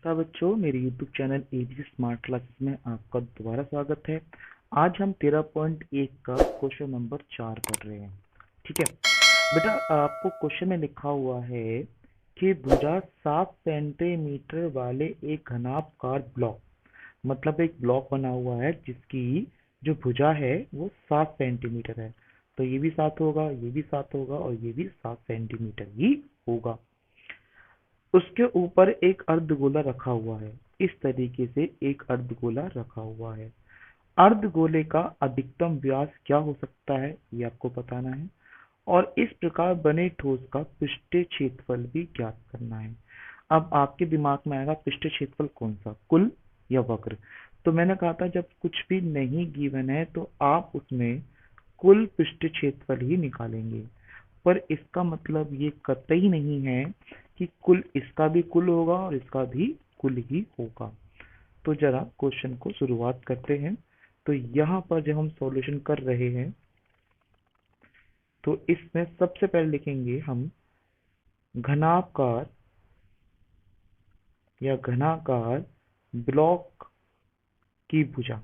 नमस्कार बच्चों, मेरे YouTube channel ABC smart classes में आपका दोबारा स्वागत है। आज हम 13.1 का क्वेश्चन नंबर 4 पढ़ रहे हैं। ठीक है बेटा, आपको क्वेश्चन में लिखा हुआ है कि भुजा 7 सेंटीमीटर वाले एक घनाभकार ब्लॉक, मतलब एक ब्लॉक बना हुआ है जिसकी जो भुजा है वो 7 सेंटीमीटर है। तो ये भी 7 होगा, ये भी 7 होगा और ये भी 7 सेंटीमीटर ही होगा। उसके ऊपर एक अर्धगोला रखा हुआ है। इस तरीके से एक अर्धगोला रखा हुआ है। अर्धगोले का अधिकतम व्यास क्या हो सकता है ये आपको बताना है, और इस प्रकार बने ठोस का पृष्ठीय क्षेत्रफल भी ज्ञात करना है। अब आपके दिमाग में आएगा पृष्ठीय क्षेत्रफल कौन सा, कुल या वक्र। तो मैंने कहा था जब कुछ भी नहीं गिवन है तो आप उसमें कुल पृष्ठीय क्षेत्रफल ही निकालेंगे, पर इसका मतलब ये कतई नहीं है कि कुल इसका भी कुल होगा और इसका भी कुल ही होगा। तो जरा क्वेश्चन को शुरुआत करते हैं। तो यहाँ पर जब हम सॉल्यूशन कर रहे हैं तो इसमें सबसे पहले लिखेंगे हम घनाकार या घनाकार ब्लॉक की भुजा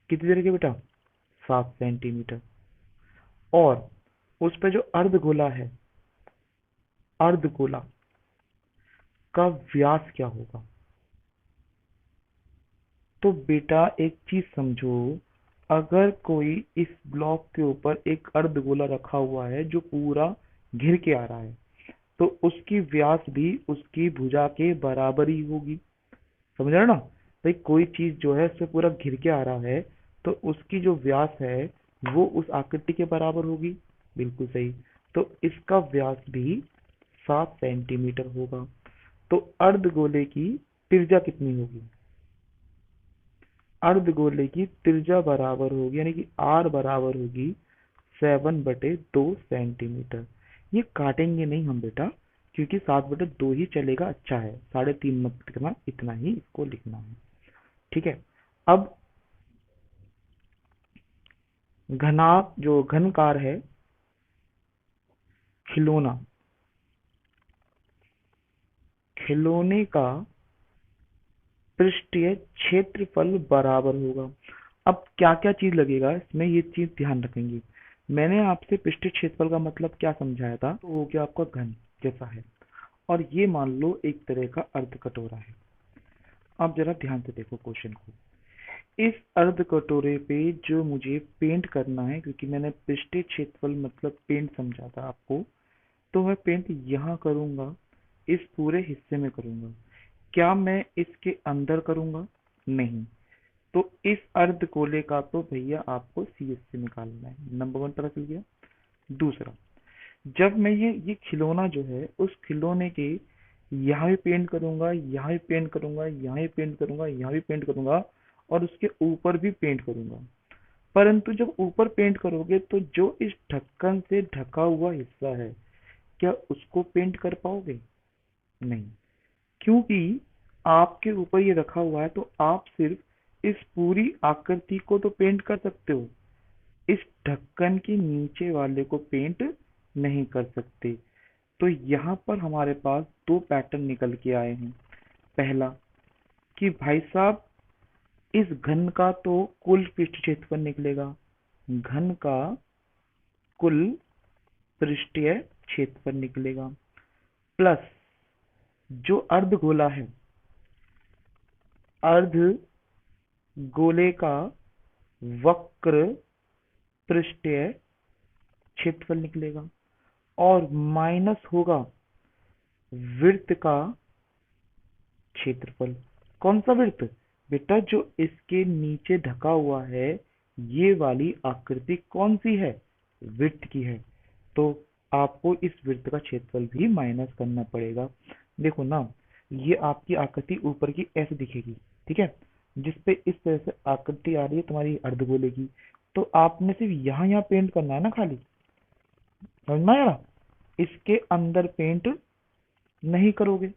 कितनी देर की बेटा, 7 सेंटीमीटर। और उस पे जो अर्धगोला है, अर्धगोला का व्यास क्या होगा। तो बेटा एक चीज समझो, अगर कोई इस ब्लॉक के ऊपर एक अर्धगोला रखा हुआ है जो पूरा घिर के आ रहा है, तो उसकी व्यास भी उसकी भुजा के बराबर ही होगी। समझ रहे हो ना भाई, कोई चीज जो है उससे पूरा घिर के आ रहा है तो उसकी जो व्यास है वो उस आकृति के बराबर होगी। बिल्कुल सही। तो इसका व्यास भी 7 सेंटीमीटर होगा। तो अर्धगोले की त्रिज्या कितनी होगी, अर्धगोले की त्रिज्या बराबर होगी, यानी कि आर बराबर होगी 7/2 सेंटीमीटर। ये काटेंगे नहीं हम बेटा, क्योंकि 7/2 ही चलेगा, अच्छा है, 3.5 मत करना, इतना ही इसको लिखना है। ठीक है। अब घनाभ जो घनकार है, खिलौना, खिलौने का पृष्ठीय क्षेत्रफल बराबर होगा। अब क्या क्या चीज लगेगा इसमें, ये चीज ध्यान रखेंगे। मैंने आपसे पृष्ठीय क्षेत्रफल का मतलब क्या समझाया था, तो वो क्या आपका घन जैसा है, और ये मान लो एक तरह का अर्ध कटोरा है। अब जरा ध्यान से देखो क्वेश्चन को। इस अर्ध कटोरे पे जो मुझे पेंट करना है, क्योंकि मैंने पृष्ठीय क्षेत्रफल मतलब पेंट समझा था आपको, तो मैं पेंट यहाँ करूंगा, इस पूरे हिस्से में करूंगा। क्या मैं इसके अंदर करूंगा, नहीं। तो इस अर्ध गोले का तो भैया आपको सीएस से निकालना है। नंबर 1 पता चल गया। दूसरा, जब मैं ये खिलौना जो है उस खिलौने के यहाँ भी पेंट करूंगा, यहाँ भी पेंट करूंगा, यहाँ भी पेंट करूंगा, यहाँ भी पेंट करूंगा, और उसके ऊपर भी पेंट करूंगा। परंतु जब ऊपर पेंट करोगे तो जो इस ढक्कन से ढका हुआ हिस्सा है, क्या उसको पेंट कर पाओगे, नहीं। क्योंकि आपके ऊपर ये रखा हुआ है तो आप सिर्फ इस पूरी आकृति को तो पेंट कर सकते हो, इस ढक्कन के नीचे वाले को पेंट नहीं कर सकते। तो यहाँ पर हमारे पास दो पैटर्न निकल के आए हैं। पहला कि भाई साहब इस घन का तो कुल पृष्ठ क्षेत्रफल निकलेगा, घन का कुल पृष्ठीय क्षेत्रफल निकलेगा, प्लस जो अर्धगोला है, अर्ध गोले का वक्र पृष्ठीय क्षेत्रफल निकलेगा, और माइनस होगा वृत्त का क्षेत्रफल। कौन सा वृत्त बेटा, जो इसके नीचे ढका हुआ है, ये वाली आकृति कौन सी है, वृत्त की है। तो आपको इस वृत्त का क्षेत्रफल भी माइनस करना पड़ेगा। देखो ना, ये आपकी आकृति ऊपर की ऐसे दिखेगी, ठीक है, जिसपे इस तरह से आकृति आ रही है तुम्हारी अर्धगोले की। तो आपने सिर्फ यहाँ यहाँ पेंट करना है ना खाली, समझ में आया। इसके अंदर पेंट नहीं करोगे,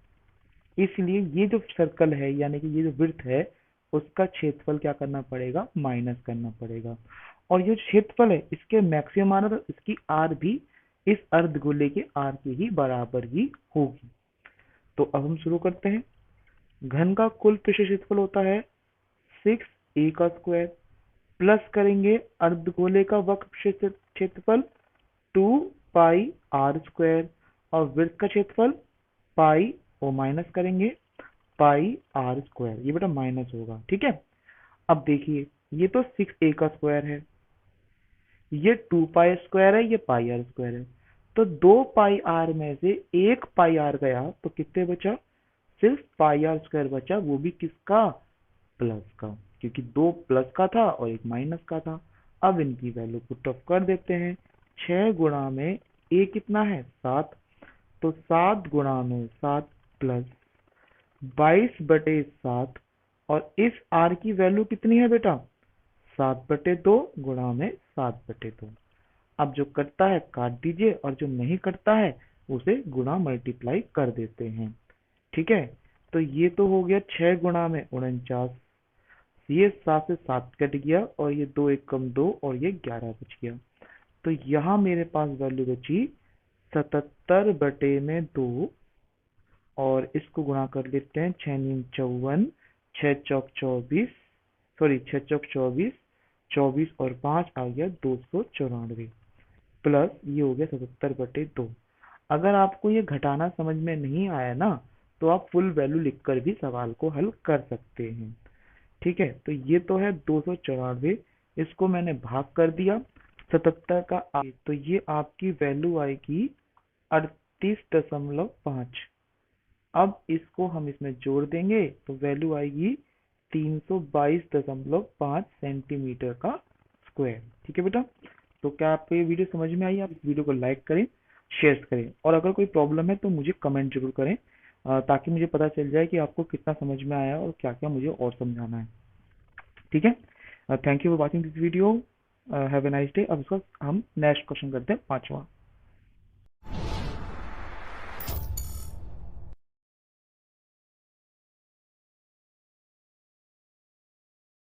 इसलिए ये जो सर्कल है यानी कि ये जो वृत्त है उसका क्षेत्रफल क्या करना पड़ेगा, माइनस करना पड़ेगा। और ये क्षेत्रफल है इसके मैक्सिमम आर, तो इसकी आर भी इस अर्धगोले के आर के ही बराबर ही होगी। तो अब हम शुरू करते हैं। घन का कुल पृष्ठ क्षेत्रफल होता है 6a का स्क्वायर, प्लस करेंगे अर्धगोले का वक्र क्षेत्रफल 2 पाई आर स्क्वायर, और वृत्त का क्षेत्रफल पाई, और माइनस करेंगे पाई आर स्क्वायर, ये बेटा माइनस होगा। ठीक है, अब देखिए ये तो 6a का स्क्वायर है, ये 2 पाई स्क्वायर है, ये पाई आर स्क्वायर है। तो 2 पाई आर में से 1 पाई आर गया तो कितने बचा? सिर्फ पाई आर स्क्वायर बचा, वो भी किसका? प्लस का, क्योंकि 2 प्लस का था और 1 माइनस का था। अब इनकी वैल्यू पुट ऑफ कर देते हैं। 6 गुणा में ए कितना है? 7, तो 7 गुणा में 7 प्लस 22/7, और इस आर की वैल्यू कितनी है बेटा? 7/2 गुणा में 7/2। अब जो कटता है काट दीजिए, और जो नहीं कटता है उसे गुणा मल्टीप्लाई कर देते हैं। ठीक है, तो ये तो हो गया 6 गुणा में 49, ये 7 से 7 कट गया, और ये 2 एक कम 2, और ये 11 बच गया। तो यहाँ मेरे पास वैल्यू बची 77/2, और इसको गुणा कर लेते हैं। 6×9 = 54, 6 चौक 24, सॉरी 6 चौक 24, 24 और 5 आ गया 294, प्लस ये हो गया 77/2। अगर आपको ये घटाना समझ में नहीं आया ना, तो आप फुल वैल्यू लिखकर भी सवाल को हल कर सकते हैं। ठीक है, तो ये तो है 294, इसको मैंने भाग कर दिया 77 का तो ये आपकी वैल्यू आएगी 38.5। अब इसको हम इसमें जोड़ देंगे तो वैल्यू आएगी 322.5 सेंटीमीटर का स्क्वायर। ठीक है बेटा, तो क्या आपको ये वीडियो समझ में आई? आप इस वीडियो को लाइक करें, शेयर करें, और अगर कोई प्रॉब्लम है तो मुझे कमेंट जरूर करें, ताकि मुझे पता चल जाए कि आपको कितना समझ में आया और क्या क्या मुझे और समझाना है। ठीक है, thank you for watching this video, have a nice day. अब इसका हम नेक्स्ट क्वेश्चन करते हैं, 5वां।